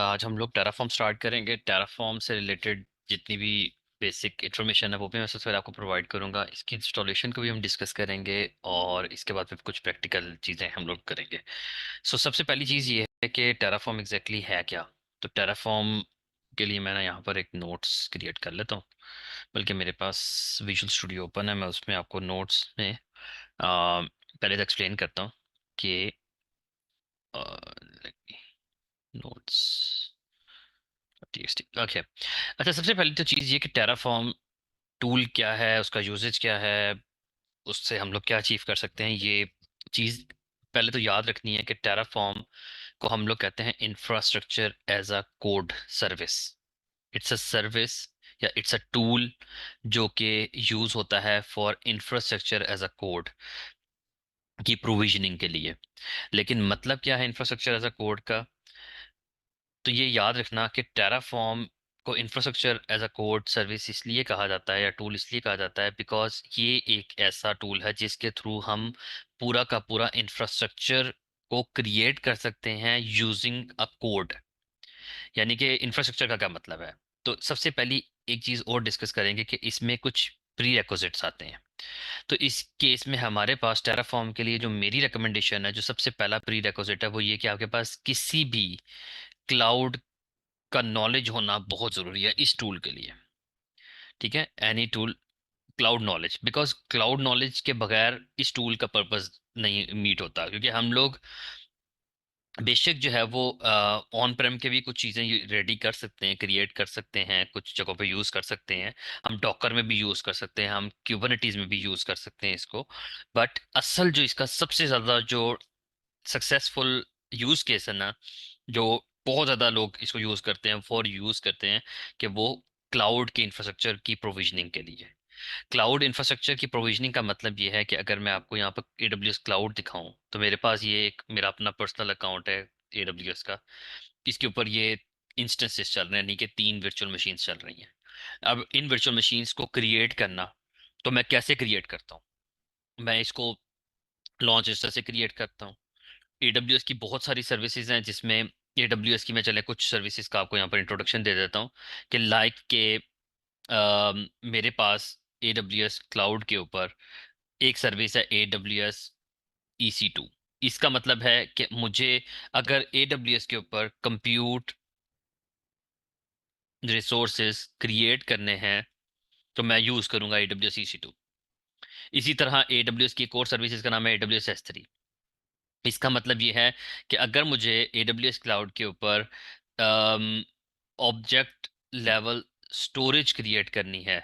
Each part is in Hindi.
आज हम लोग टेराफॉर्म स्टार्ट करेंगे। टेराफॉर्म से रिलेटेड जितनी भी बेसिक इन्फॉर्मेशन है वो भी मैं सबसे पहले आपको प्रोवाइड करूंगा। इसकी इंस्टॉलेशन को भी हम डिस्कस करेंगे और इसके बाद फिर कुछ प्रैक्टिकल चीज़ें हम लोग करेंगे। सबसे पहली चीज़ ये है कि टेराफॉर्म एग्जैक्टली है क्या। तो टेराफॉर्म के लिए मैं ना यहाँ पर एक नोट्स क्रिएट कर लेता हूँ। बल्कि मेरे पास विजुअल स्टूडियो ओपन है, मैं उसमें आपको नोट्स में पहले तो एक्सप्लेन करता हूँ कि नोट्स टीएक्सटी ओके। अच्छा, सबसे पहले तो चीज़ ये कि टेराफॉर्म टूल क्या है, उसका यूजेज क्या है, उससे हम लोग क्या अचीव कर सकते हैं, ये चीज़ पहले तो याद रखनी है कि टेराफॉर्म को हम लोग कहते हैं infrastructure as a code service. It's a service या इट्स अ टूल जो कि यूज होता है for infrastructure as a code की प्रोविजनिंग के लिए। लेकिन मतलब क्या है इंफ्रास्ट्रक्चर एज अ कोड का? तो ये याद रखना कि टेराफॉर्म को infrastructure as a code service इसलिए कहा जाता है या टूल इसलिए कहा जाता है बिकॉज ये एक ऐसा टूल है जिसके थ्रू हम पूरा का पूरा इंफ्रास्ट्रक्चर को क्रिएट कर सकते हैं यूजिंग अ कोड। यानी कि इंफ्रास्ट्रक्चर का क्या मतलब है? तो सबसे पहली एक चीज और डिस्कस करेंगे कि इसमें कुछ प्री रिक्विजिट्स आते हैं। तो इस केस में हमारे पास टेराफॉर्म के लिए जो मेरी रिकमेंडेशन है, जो सबसे पहला प्री रिक्विजिट है, वो ये कि आपके पास किसी भी क्लाउड का नॉलेज होना बहुत जरूरी है इस टूल के लिए। ठीक है, any tool cloud knowledge, because cloud knowledge के बगैर इस टूल का पर्पस नहीं मीट होता। क्योंकि हम लोग बेशक जो है वो ऑन प्रेम के भी कुछ चीज़ें रेडी कर सकते हैं, क्रिएट कर सकते हैं, कुछ जगहों पे यूज़ कर सकते हैं। हम डॉकर में भी यूज़ कर सकते हैं, हम क्यूबरनेटीज में भी यूज़ कर सकते हैं इसको। बट असल जो इसका सबसे ज़्यादा जो सक्सेसफुल यूज़ केस है ना, जो बहुत ज़्यादा लोग इसको यूज़ करते हैं, फॉर यूज़ करते हैं, कि वो क्लाउड के इंफ्रास्ट्रक्चर की प्रोविजनिंग के लिए। क्लाउड इंफ्रास्ट्रक्चर की प्रोविजनिंग का मतलब ये है कि अगर मैं आपको यहाँ पर AWS क्लाउड दिखाऊं, तो मेरे पास ये एक मेरा अपना पर्सनल अकाउंट है AWS का। इसके ऊपर ये इंस्टेंसेस चल रहे हैं, यानी कि 3 वर्चुअल मशीन्स चल रही हैं। अब इन वर्चुअल मशीन्स को क्रिएट करना, तो मैं कैसे क्रिएट करता हूँ? मैं इसको लॉन्च इंस्टा से क्रिएट करता हूँ। AWS की बहुत सारी सर्विसेज हैं, जिसमें AWS की मैं चले कुछ सर्विसेज का आपको यहाँ पर इंट्रोडक्शन दे देता हूँ। कि लाइक के मेरे पास AWS क्लाउड के ऊपर एक सर्विस है AWS EC2। इसका मतलब है कि मुझे अगर AWS के ऊपर कंप्यूट रिसोर्सेज क्रिएट करने हैं, तो मैं यूज करूंगा AWS EC2। इसी तरह AWS की एक और सर्विस का नाम है AWS S3। इसका मतलब ये है कि अगर मुझे AWS क्लाउड के ऊपर ऑब्जेक्ट लेवल स्टोरेज क्रिएट करनी है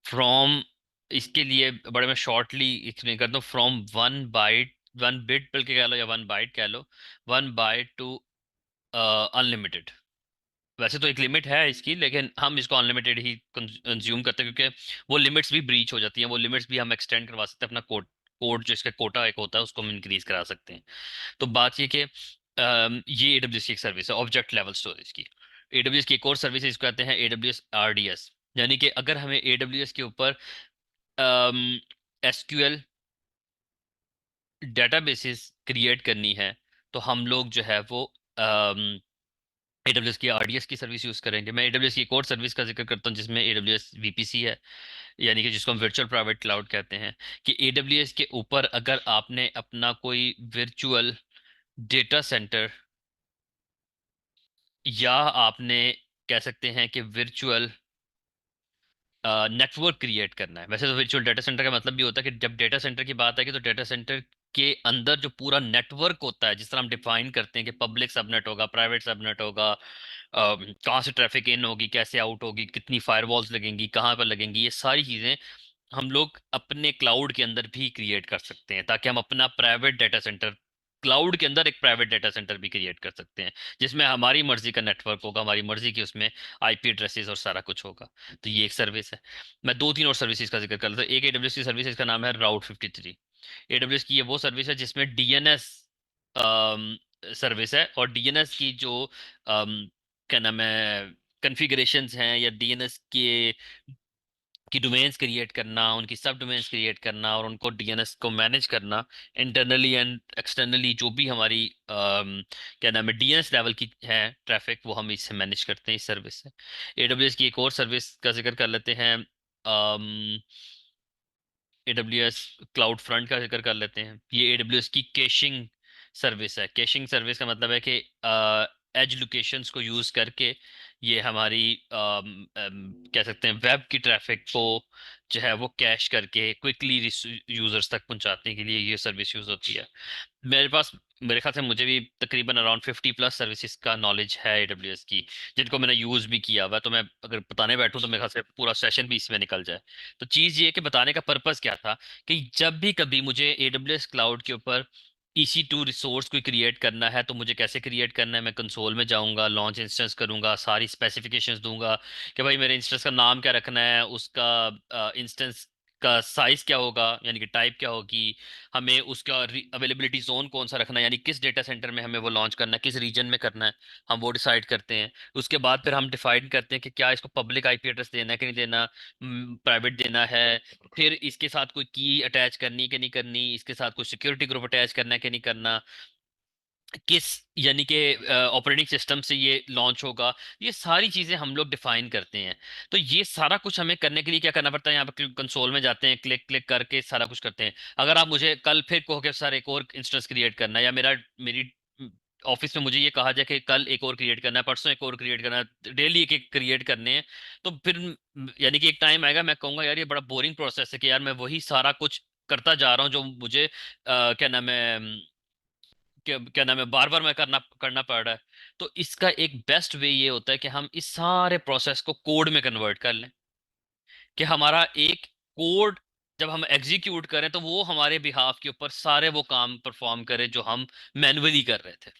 फ्रॉम, इसके लिए बड़े मैं शॉर्टली एक्सप्लेन करता हूँ, फ्रॉम 1 बाइट, 1 बिट बल्कि कह लो या 1 बाइट कह लो, 1 बाइट टू अनलिमिटेड। वैसे तो एक लिमिट है इसकी, लेकिन हम इसको अनलिमिटेड ही कंज्यूम करते हैं, क्योंकि वो लिमिट्स भी ब्रीच हो जाती हैं। वो लिमिट्स भी हम एक्सटेंड करवा सकते हैं, अपना कोड कोड जो इसका कोटा एक होता है उसको हम इंक्रीज करा सकते हैं। तो बात ये कि ये AWS की एक सर्विस है ऑब्जेक्ट लेवल स्टोरेज की। AWS की एक और सर्विस है, इसको कहते हैं AWS RDS। यानी कि अगर हमें AWS के ऊपर SQL डेटाबेसेस क्रिएट करनी है, तो हम लोग जो है वो AWS की RDS की सर्विस यूज करेंगे। मैं AWS की एक और सर्विस का जिक्र करता हूँ जिसमें AWS VPC है, यानी कि जिसको हम वर्चुअल प्राइवेट क्लाउड कहते हैं। कि AWS के ऊपर अगर आपने अपना कोई वर्चुअल डेटा सेंटर, या आपने कह सकते हैं कि वर्चुअल नेटवर्क क्रिएट करना है। वैसे तो वर्चुअल डेटा सेंटर का मतलब भी होता है कि जब डेटा सेंटर की बात आएगी तो डेटा सेंटर के अंदर जो पूरा नेटवर्क होता है, जिस तरह हम डिफाइन करते हैं कि पब्लिक सबनेट होगा, प्राइवेट सबनेट होगा, कहाँ से ट्रैफिक इन होगी, कैसे आउट होगी, कितनी फायरवॉल्स लगेंगी, कहाँ पर लगेंगी, ये सारी चीज़ें हम लोग अपने क्लाउड के अंदर भी क्रिएट कर सकते हैं, ताकि हम अपना प्राइवेट डेटा सेंटर, क्लाउड के अंदर एक प्राइवेट डेटा सेंटर भी क्रिएट कर सकते हैं, जिसमें हमारी मर्जी का नेटवर्क होगा, हमारी मर्जी की उसमें IP एड्रेसेस और सारा कुछ होगा। तो ये एक सर्विस है। मैं 2-3 और सर्विसेज का जिक्र कर लेता हूँ। एक AWS की सर्विस, इसका नाम है Route 53। AWS की ये वो सर्विस है जिसमें DNS सर्विस है, और DNS की जो क्या नाम है कन्फिगरेशंस हैं, या DNS के कि डोमेन्स क्रिएट करना, उनकी सब डोमेन्स क्रिएट करना और उनको डीएनएस को मैनेज करना इंटरनली एंड एक्सटर्नली, जो भी हमारी क्या नाम है डीएनएस लेवल की है ट्रैफिक, वो हम इससे मैनेज करते हैं इस सर्विस से। एडब्ल्यूएस की एक और सर्विस का जिक्र कर लेते हैं, AWS क्लाउड फ्रंट का जिक्र कर लेते हैं। ये AWS की कैशिंग सर्विस है। कैशिंग सर्विस का मतलब है कि एज लोकेशंस को यूज करके ये हमारी कह सकते हैं वेब की ट्रैफिक को जो है वो कैश करके क्विकली यूजर्स तक पहुंचाने के लिए ये सर्विस यूज होती है। मेरे पास, मेरे ख्याल से मुझे भी तकरीबन अराउंड 50+ सर्विसेज का नॉलेज है AWS की, जिनको मैंने यूज भी किया हुआ है। तो मैं अगर बताने बैठूं तो मेरे ख्याल से पूरा सेशन भी इसमें निकल जाए। तो चीज ये कि बताने का पर्पस क्या था, कि जब भी कभी मुझे AWS क्लाउड के ऊपर EC2 रिसोर्स कोई क्रिएट करना है, तो मुझे कैसे क्रिएट करना है, मैं कंसोल में जाऊंगा, लॉन्च इंस्टेंस करूंगा, सारी स्पेसिफिकेशंस दूंगा कि भाई मेरे इंस्टेंस का नाम क्या रखना है, उसका इंस्टेंस का साइज क्या होगा, यानी कि टाइप क्या होगी, हमें उसका अवेलेबिलिटी जोन कौन सा रखना है, यानी किस डेटा सेंटर में हमें वो लॉन्च करना है, किस रीजन में करना है, हम वो डिसाइड करते हैं। उसके बाद फिर हम डिफाइन करते हैं कि क्या इसको पब्लिक आईपी एड्रेस देना है कि नहीं देना, प्राइवेट देना है, फिर इसके साथ कोई की अटैच करनी है कि नहीं करनी, इसके साथ कोई सिक्योरिटी ग्रुप अटैच करना है कि नहीं करना, किस यानी कि ऑपरेटिंग सिस्टम से ये लॉन्च होगा, ये सारी चीजें हम लोग डिफाइन करते हैं। तो ये सारा कुछ हमें करने के लिए क्या करना पड़ता है, यहाँ पर कंसोल में जाते हैं, क्लिक क्लिक करके सारा कुछ करते हैं। अगर आप मुझे कल फिर कहो कि सर एक और इंस्टेंस क्रिएट करना है, या मेरी ऑफिस में मुझे ये कहा जाए कि कल एक और क्रिएट करना है, परसों एक और क्रिएट करना है, डेली एक एक क्रिएट करने हैं, तो फिर यानी कि एक टाइम आएगा मैं कहूंगा यार ये बड़ा बोरिंग प्रोसेस है, कि यार मैं वही सारा कुछ करता जा रहा हूँ जो मुझे क्या नाम है क्या नाम है बार बार मैं करना करना पड़ रहा है। तो इसका एक बेस्ट वे ये होता है कि हम इस सारे प्रोसेस को कोड में कन्वर्ट कर लें, कि हमारा एक कोड जब हम एग्जीक्यूट करें तो वो हमारे बिहाफ के ऊपर सारे वो काम परफॉर्म करे जो हम मैन्युअली कर रहे थे।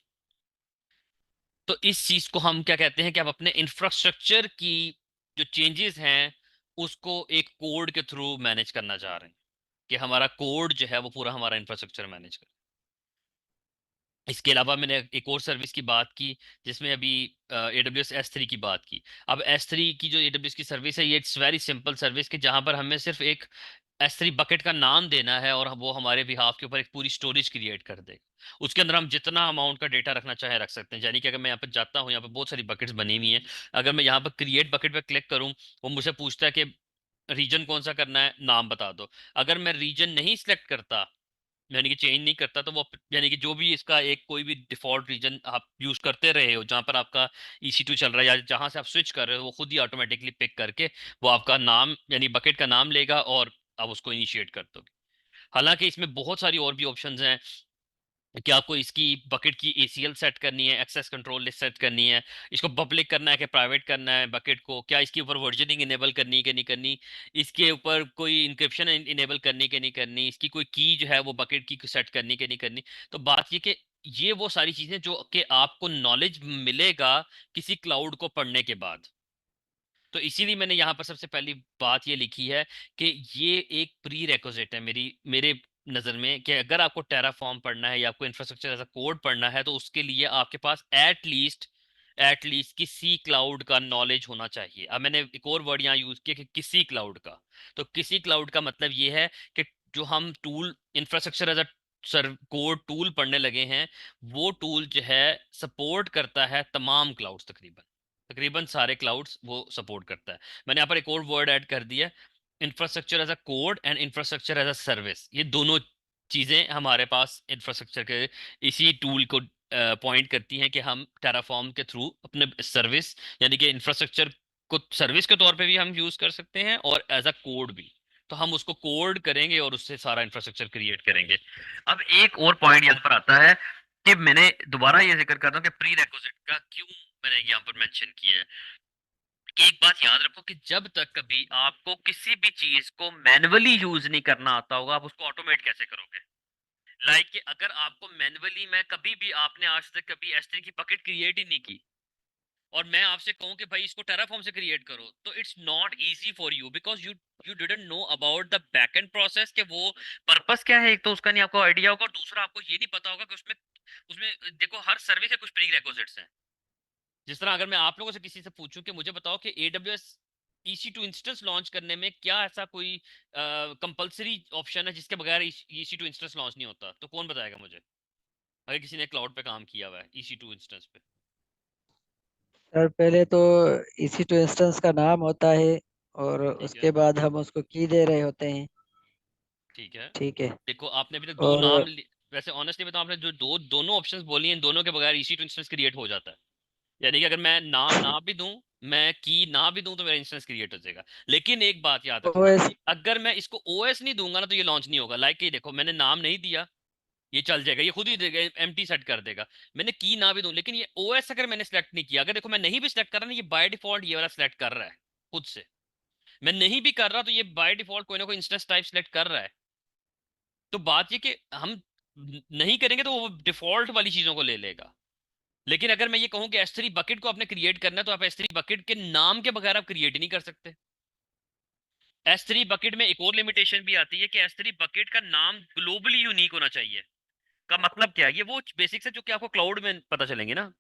तो इस चीज को हम क्या कहते हैं कि हम अपने इंफ्रास्ट्रक्चर की जो चेंजेस हैं उसको एक कोड के थ्रू मैनेज करना चाह रहे हैं, कि हमारा कोड जो है वो पूरा हमारा इंफ्रास्ट्रक्चर मैनेज करे। इसके अलावा मैंने एक और सर्विस की बात की जिसमें अभी AWS S3 की बात की। अब S3 की जो AWS की सर्विस है, ये इट्स वेरी सिंपल सर्विस, कि जहां पर हमें सिर्फ एक S3 बकेट का नाम देना है और वो हमारे बिहाफ के ऊपर एक पूरी स्टोरेज क्रिएट कर देगा। उसके अंदर हम जितना अमाउंट का डेटा रखना चाहे रख सकते हैं। यानी कि अगर मैं यहाँ पर जाता हूँ, यहाँ पर बहुत सारी बकेट्स बनी हुई हैं, अगर मैं यहाँ पर क्रिएट बकेट पर क्लिक करूँ, वो मुझे पूछता है कि रीजन कौन सा करना है, नाम बता दो। अगर मैं रीजन नहीं सिलेक्ट करता, यानी कि चेंज नहीं करता, तो वो यानी कि जो भी इसका एक कोई भी डिफॉल्ट रीजन आप यूज करते रहे हो जहां पर आपका EC2 चल रहा है, या जहां से आप स्विच कर रहे हो, वो खुद ही ऑटोमेटिकली पिक करके वो आपका नाम यानी बकेट का नाम लेगा और आप उसको इनिशिएट कर दोगे। हालांकि इसमें बहुत सारी और भी ऑप्शंस हैं, कि आपको इसकी बकेट की ACL सेट करनी है, एक्सेस कंट्रोल लिस्ट सेट करनी है, इसको पब्लिक करना है कि प्राइवेट करना है बकेट को, क्या इसके ऊपर वर्जनिंग इनेबल करनी है कि नहीं करनी, इसके ऊपर कोई इंक्रिप्शन इनेबल करनी कि नहीं करनी, इसकी कोई की जो है वो बकेट की सेट करनी कि नहीं करनी। तो बात ये कि ये वो सारी चीजें जो कि आपको नॉलेज मिलेगा किसी क्लाउड को पढ़ने के बाद। तो इसीलिए मैंने यहाँ पर सबसे पहली बात ये लिखी है कि ये एक प्री रेक्विजिट है मेरे नज़र में, कि अगर आपको टेराफॉर्म पढ़ना है या आपको इंफ्रास्ट्रक्चर एज अ कोड पढ़ना है, तो उसके लिए आपके पास एटलीस्ट किसी क्लाउड का नॉलेज होना चाहिए। अब मैंने एक और वर्ड यहाँ यूज किया कि किसी क्लाउड का। तो किसी क्लाउड का मतलब ये है कि जो हम tool infrastructure as a sir code tool पढ़ने लगे हैं, वो टूल जो है सपोर्ट करता है तमाम क्लाउड्स, तकरीबन तकरीबन सारे क्लाउड्स वो सपोर्ट करता है। मैंने यहाँ पर एक और वर्ड ऐड कर दिया, infrastructure as a code and infrastructure as a service. ये दोनों चीजें हमारे पास इंफ्रास्ट्रक्चर के इसी टूल को पॉइंट करती हैं, कि हम टेराफॉर्म के थ्रू अपने सर्विस यानी कि इंफ्रास्ट्रक्चर को सर्विस के तौर पे भी हम यूज कर सकते हैं और एज अ कोड भी। तो हम उसको कोड करेंगे और उससे सारा इंफ्रास्ट्रक्चर क्रिएट करेंगे। अब एक और पॉइंट यहाँ पर आता है, कि मैंने दोबारा ये जिक्र कर रहा हूँ कि प्री रेक्विजिट का क्यों मैंने यहाँ पर मेंशन किया है, कि एक बात याद रखो कि जब तक कभी आपको किसी भी चीज को मैन्युअली यूज नहीं करना आता होगा, आप उसको ऑटोमेट कैसे करोगे। लाइक कि अगर आपको मैन्युअली मैं कभी भी आपने आज तक कभी S3 की बकेट क्रिएट ही नहीं की, और मैं आपसे कहूं कि भाई इसको टेराफॉर्म से क्रिएट करो, तो it's not easy for you, because you didn't know about the back and process, के वो पर्पस क्या है। एक तो उसका नहीं आपको आइडिया होगा, और दूसरा आपको ये नहीं पता होगा कि उसमें उसमें देखो हर सर्विस के कुछ प्री रिक्विजिट्स हैं। जिस तरह अगर मैं आप लोगों से किसी से पूछूं कि मुझे बताओ कि AWS EC to instance launch करने में क्या ऐसा कोई कंपलसरी ऑप्शन है जिसके बगैर ईसी टू इंस्टेंस लॉन्च नहीं होता? तो कौन बताएगा मुझे, अगर किसी ने क्लाउड पे काम किया हुआ है ईसी टू इंस्टेंस पे? सर पहले तो EC2 इंस्टेंस का नाम होता है, और ठीक है। उसके बाद हम उसको की दे रहे होते हैं। ठीक है। ठीक है। देखो आपने अभी तक दो और नाम वैसे ऑनेस्टली बताओ, आपने जो दोनों ऑप्शंस बोली हैं, इन दोनों के बगैर ईसी टू इंस्टेंस क्रिएट हो जाता है। यानी कि अगर मैं नाम ना भी दूं, मैं की ना भी दूं, तो मेरा इंस्टेंस क्रिएट हो जाएगा। लेकिन एक बात याद रखना, OS। अगर मैं इसको ओएस नहीं दूंगा ना, तो ये लॉन्च नहीं होगा। लाइक ये देखो, मैंने नाम नहीं दिया, ये चल जाएगा, ये खुद ही देगा, एम्प्टी सेट कर देगा। मैंने की ना भी दूं, लेकिन ये ओएस अगर मैंने सेलेक्ट नहीं किया, अगर देखो मैं नहीं भी सिलेक्ट कर रहा ना, ये बाय डिफॉल्ट ये वाला सिलेक्ट कर रहा है खुद से। मैं नहीं भी कर रहा तो ये बाय डिफॉल्ट कोई ना कोई इंस्टेंस टाइप सिलेक्ट कर रहा है। तो बात ये कि हम नहीं करेंगे तो वो डिफॉल्ट वाली चीजों को ले लेगा। लेकिन अगर मैं ये कहूं कि S3 बकेट को आपने क्रिएट करना है, तो आप S3 बकेट के नाम के बगैर आप क्रिएट ही नहीं कर सकते। S3 बकेट में एक और लिमिटेशन भी आती है कि S3 बकेट का नाम ग्लोबली यूनिक होना चाहिए। का मतलब क्या है? ये वो बेसिक्स है जो कि आपको क्लाउड में पता चलेंगे ना।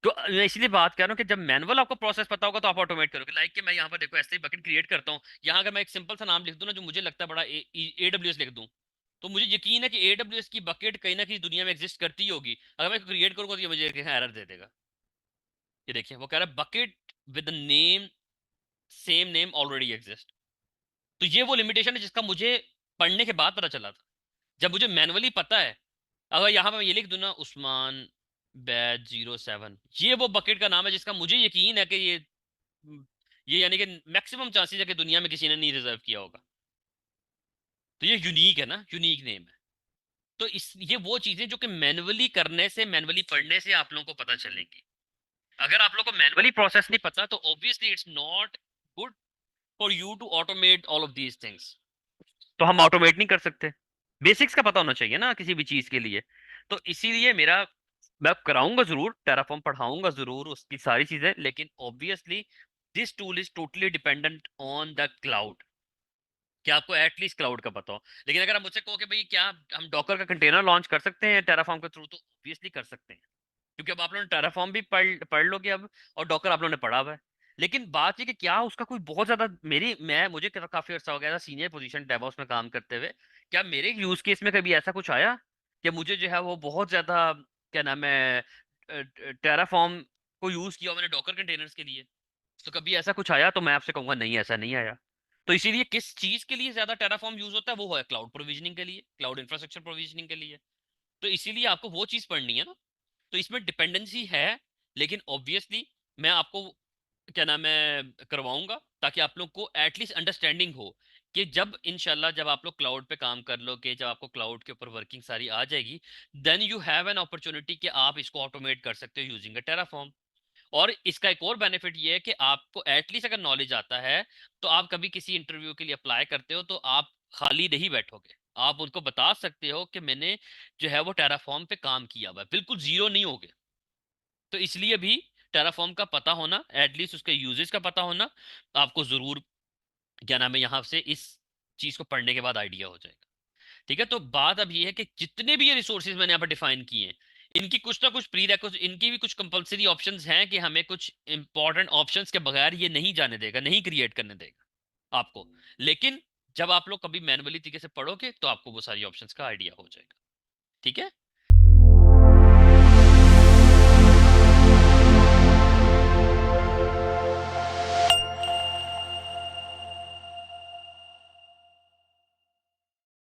तो मैं इसलिए बात कर रहा हूँ कि जब मैनुअल आपको प्रोसेस पता होगा तो आप ऑटोमेट करोगे। लाइक कि मैं यहाँ पर देखो S3 बकेट क्रिएट करता हूँ, यहाँ अगर मैं एक सिंपल सा नाम लिख दूं ना, जो मुझे लगता है बड़ा, AWS लिख दूं, तो मुझे यकीन है कि AWS की बकेट कहीं ना कहीं दुनिया में एग्जिस्ट करती ही होगी। अगर मैं क्रिएट करूंगा तो ये मुझे एरर दे देगा। ये देखिए वो कह रहा है bucket with name, same name already exist. तो ये वो लिमिटेशन है जिसका मुझे पढ़ने के बाद पता चला था। जब मुझे मैनुअली पता है, अगर यहाँ पे मैं ये लिख दूं ना, उस्मान बैच 07, ये वो बकेट का नाम है जिसका मुझे यकीन है कि ये यानी कि मैक्सिमम चांसेस है कि दुनिया में किसी ने नहीं रिजर्व किया होगा। तो ये यूनिक है ना, यूनिक नेम है। तो इस ये वो चीजें जो कि मैनुअली करने से, मैनुअली पढ़ने से आप लोगों को पता चलेंगी। अगर आप लोगों को मैनुअली प्रोसेस नहीं पता, तो obviously it's not good for you to automate all of these things. तो हम ऑटोमेट नहीं कर सकते। बेसिक्स का पता होना चाहिए ना किसी भी चीज के लिए। तो इसीलिए मेरा, मैं कराऊंगा जरूर, टेराफॉर्म पढ़ाऊंगा जरूर, उसकी सारी चीजें, लेकिन obviously this tool is totally dependent on the cloud, कि आपको एटलीस्ट क्लाउड का पता हो। लेकिन अगर आप मुझसे कहो कि भाई क्या हम डॉकर का कंटेनर लॉन्च कर सकते हैं टेराफॉर्म के थ्रू, तो ऑब्वियसली कर सकते हैं। क्योंकि अब आप लोगों ने टेराफॉर्म भी पढ़ पढ़ लोगे अब, और डॉकर आप लोगों ने पढ़ा हुआ है। लेकिन बात ये कि क्या उसका कोई बहुत ज्यादा, मेरी मैं मुझे काफी अर्सा हो गया था सीनियर पोजीशन डेवऑप्स में काम करते हुए, क्या मेरे यूज केस में कभी ऐसा कुछ आया कि मुझे जो है वो बहुत ज्यादा, क्या नाम है, टेराफॉर्म को यूज किया मैंने डॉकर कंटेनर्स के लिए? तो कभी ऐसा कुछ आया? तो मैं आपसे कहूंगा नहीं, ऐसा नहीं आया। तो इसीलिए किस चीज के लिए ज्यादा टेराफॉर्म यूज होता है, वो है क्लाउड प्रोविजनिंग के लिए, क्लाउड इंफ्रास्ट्रक्चर प्रोविजनिंग के लिए। तो इसीलिए आपको वो चीज पढ़नी है ना। तो इसमें डिपेंडेंसी है, लेकिन ऑब्वियसली मैं आपको, क्या नाम है, करवाऊंगा, ताकि आप लोग को एटलीस्ट अंडरस्टैंडिंग हो कि जब इंशाल्लाह जब आप लोग क्लाउड पे काम कर लोगे, जब आपको क्लाउड के ऊपर वर्किंग सारी आ जाएगी, then you have an opportunity कि आप इसको ऑटोमेट कर सकते हो यूजिंग अ टेराफॉर्म। और इसका एक और बेनिफिट ये है कि आपको एटलीस्ट अगर नॉलेज आता है, तो आप कभी किसी इंटरव्यू के लिए अप्लाई करते हो तो आप खाली नहीं बैठोगे। आप उनको बता सकते हो कि मैंने जो है वो टेराफॉर्म पे काम किया हुआ है, बिल्कुल जीरो नहीं होगे। तो इसलिए भी टेराफॉर्म का पता होना, एटलीस्ट उसके यूजेस का पता होना, आपको जरूर, क्या नाम है, यहाँ से इस चीज को पढ़ने के बाद आइडिया हो जाएगा। ठीक है। तो बात अब ये है कि जितने भी ये रिसोर्सेज मैंने यहाँ पर डिफाइन किए हैं, इनकी कुछ ना कुछ प्री रिक्विजिट, इनकी भी कुछ कंपलसरी ऑप्शंस हैं कि हमें कुछ इंपॉर्टेंट ऑप्शंस के बगैर ये नहीं जाने देगा, नहीं क्रिएट करने देगा आपको। लेकिन जब आप लोग कभी मैनुअली तरीके से पढ़ोगे, तो आपको वो सारी ऑप्शंस का आइडिया हो जाएगा। ठीक है।